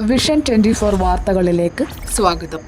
Vision 24 വാർത്തകളിലേക്ക് സ്വാഗതം.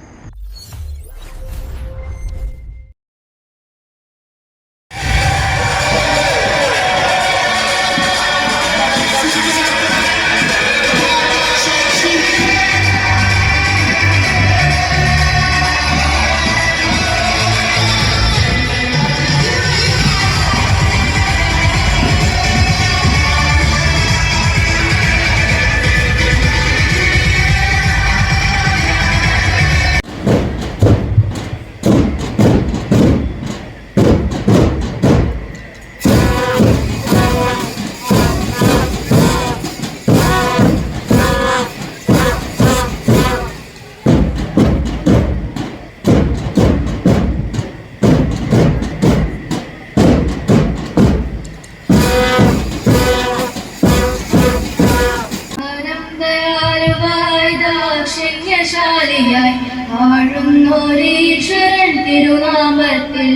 വാഴുന്നോരീശ്വരൻ തിരുനാമത്തിൽ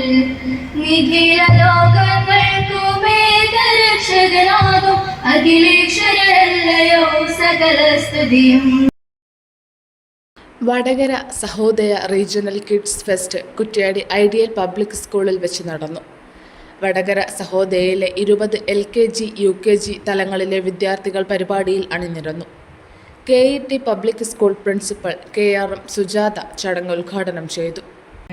നിഖില ലോകങ്ങൾക്കുമേകരക്ഷകനാകും അഖിലേശ്വരല്ലയോ സകല സ്തുതിയും. Vadakara Sahodaya regional kids fest Kuttiadi ideal public സ്കൂളിൽ വെച്ച് നടന്നു. വടകര സഹോദയയിലെ 20 LKG UKG തലങ്ങളിലെ വിദ്യാർത്ഥികൾ പരിപാടിയിൽ അണിനിരന്നു. KET public school principal KRM Sujatha ചടങ്ങ് ഉദ്ഘാടനം ചെയ്തു.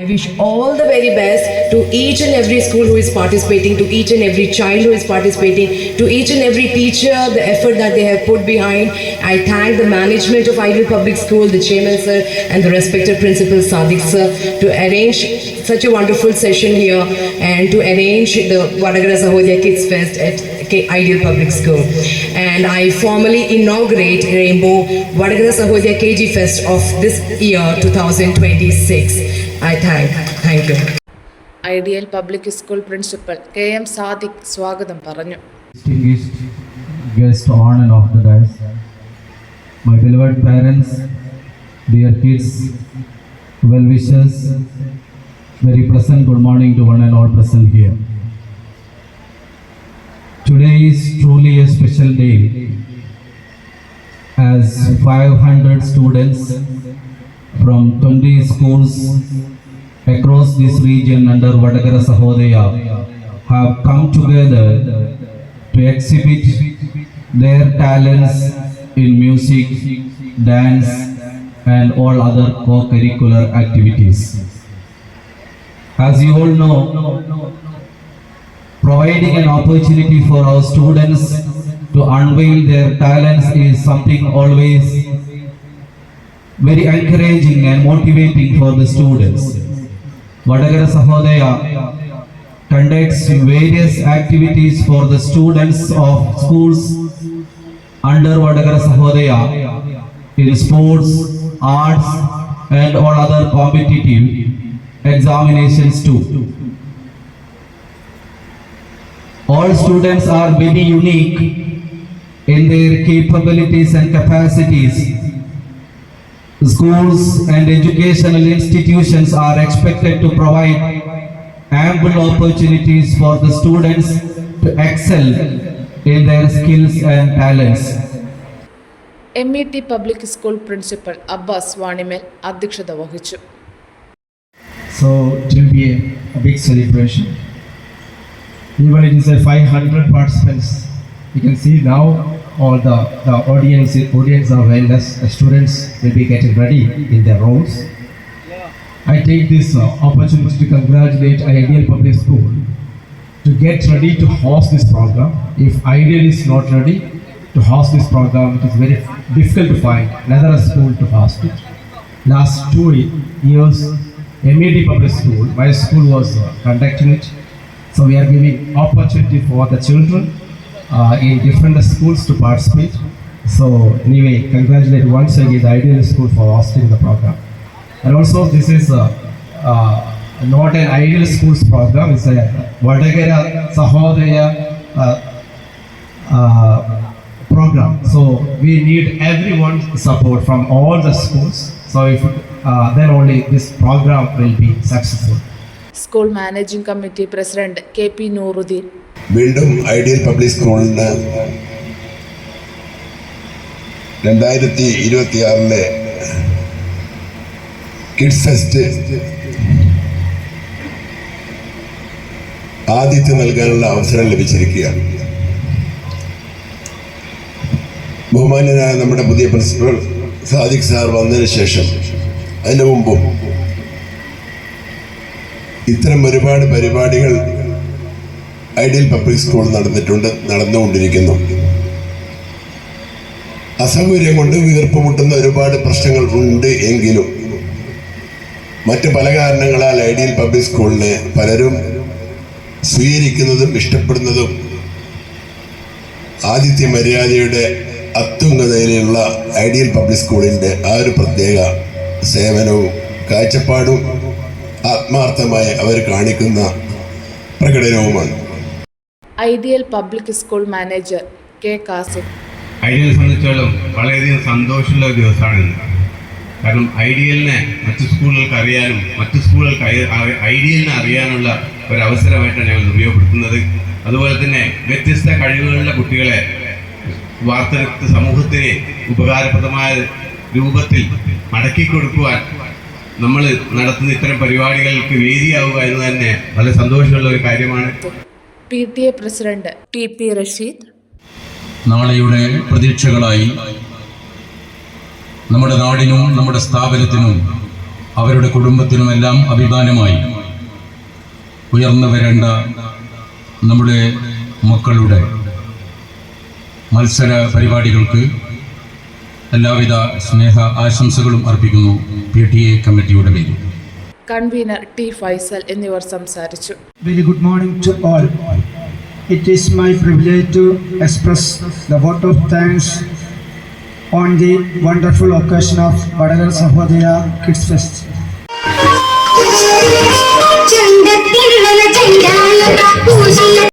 I wish all the very best to each and every school who is participating, to each and every child who is participating, to each and every teacher, the effort that they have put behind. I thank the management of Ideal Public School, the chairman sir and the respected principal Sadiq sir to arrange such a wonderful session here and to arrange the Vadagara Sahodaya Kids Fest at Ideal Public School. And I formally inaugurate Rainbow Vadagara Sahodaya KG Fest of this year 2026. I thank you. Ideal public school principal KM Sadiq സ്വാഗതം പറഞ്ഞു. Distinguished guests on and off the dais, my beloved parents, dear kids, well wishers, very pleasant good morning to one and all present here. Today is truly a special day as 500 students from 20 schools across this region under Vadagara Sahodaya have come together to exhibit their talents in music, dance and all other co-curricular activities. As you all know, providing an opportunity for our students to unveil their talents is something always very encouraging and motivating for the students. Vadagara Sahodaya conducts various activities for the students of schools under Vadagara Sahodaya in sports, arts and all other competitive examinations too. All students are very unique in their capabilities and capacities. Schools and educational institutions are expected to provide ample opportunities for the students to excel in their skills and talents. MET public school principal Abbas Vanimel അധ്യക്ഷത വഹിച്ചു. So it will be a big celebration. Even it is a 500 participants. You can see now all the audience are well-dressed. The students will be getting ready in their rooms. I take this opportunity to congratulate Ideal Public School to get ready to host this program. If Ideal is not ready to host this program, it is very difficult to find another school to host it. Last 2 years, MED Public School, my school was conducting it. So we are giving opportunity for the children in different schools to participate. So anyway, congratulate once again the Ideal School for hosting the program. And also this is not an Ideal Schools program, it's a Vadagara Sahodaya program. So we need everyone's support from all the schools. So if then only this program will be successful. School managing committee president KP Nooruddeen വീണ്ടും ideal public സ്കൂളിന് 2026 kids fest ആതിഥ്യം നൽകാനുള്ള അവസരം ലഭിച്ചിരിക്കുകയാണ്. ബഹുമാന്യനായ നമ്മുടെ പുതിയ principal Sadiq sir വന്നതിന് ശേഷം അതിനു മുമ്പും ഇത്തരം ഒരുപാട് പരിപാടികൾ ഐഡിയൽ പബ്ലിക് സ്കൂൾ നടന്നുകൊണ്ടിരിക്കുന്നു. അസൗകര്യം കൊണ്ട് വീർപ്പുമുട്ടുന്ന ഒരുപാട് പ്രശ്നങ്ങൾ ഉണ്ട് എങ്കിലും മറ്റ് പല കാരണങ്ങളാൽ ഐഡിയൽ പബ്ലിക് സ്കൂളിനെ പലരും സ്വീകരിക്കുന്നതും ഇഷ്ടപ്പെടുന്നതും ആതിഥ്യ മര്യാദയുടെ അത്യുന്നതയിലുള്ള ഐഡിയൽ പബ്ലിക് സ്കൂളിൻ്റെ ആ ഒരു പ്രത്യേക സേവനവും കാഴ്ചപ്പാടും ആത്മാർത്ഥമായി അവർ കാണിക്കുന്ന പ്രകടനവുമാണ്. Ideal public school manager K Kasim. ഐഡിയലിനെ സംബന്ധിച്ചോളം വളരെയധികം സന്തോഷമുള്ള ഒരു ദിവസമാണ് ഇന്ന്. കാരണം ഐഡിയലിനെ മറ്റു സ്കൂളുകൾക്ക് അറിയാനും മറ്റു സ്കൂളുകൾക്ക് ഐഡിയലിനെ അറിയാനുള്ള ഒരു അവസരമായിട്ടാണ് ഞങ്ങൾ ഉപയോഗപ്പെടുത്തുന്നത്. അതുപോലെ തന്നെ വ്യത്യസ്ത കഴിവുകളുള്ള കുട്ടികളെ വാർത്തെടുത്ത് സമൂഹത്തിന് ഉപകാരപ്രദമായ രൂപത്തിൽ മടക്കി കൊടുക്കുവാൻ നമ്മൾ നടത്തുന്ന ഇത്തരം പരിപാടികൾക്ക് വേദിയാവുക എന്ന് തന്നെ വളരെ സന്തോഷമുള്ള ഒരു കാര്യമാണ്. PTA president TP Rasheed. നാളെയുടെ പ്രതീക്ഷകളായി നമ്മുടെ നാടിനും നമ്മുടെ സ്ഥാപനത്തിനും അവരുടെ കുടുംബത്തിനുമെല്ലാം അഭിമാനമായി ഉയർന്നു വരേണ്ട നമ്മുടെ മക്കളുടെ മത്സര പരിപാടികൾക്ക് എല്ലാവിധ സ്നേഹ ആശംസകളും അർപ്പിക്കുന്നു PTA കമ്മിറ്റിയുടെ പേരിൽ. കൺവീനർ T ഫൈസൽ എന്നിവർ സംസാരിച്ചു. Very good morning to all. It is my privilege to express the vote of thanks on the wonderful occasion of Vadagara Sahodaya Kids Fest.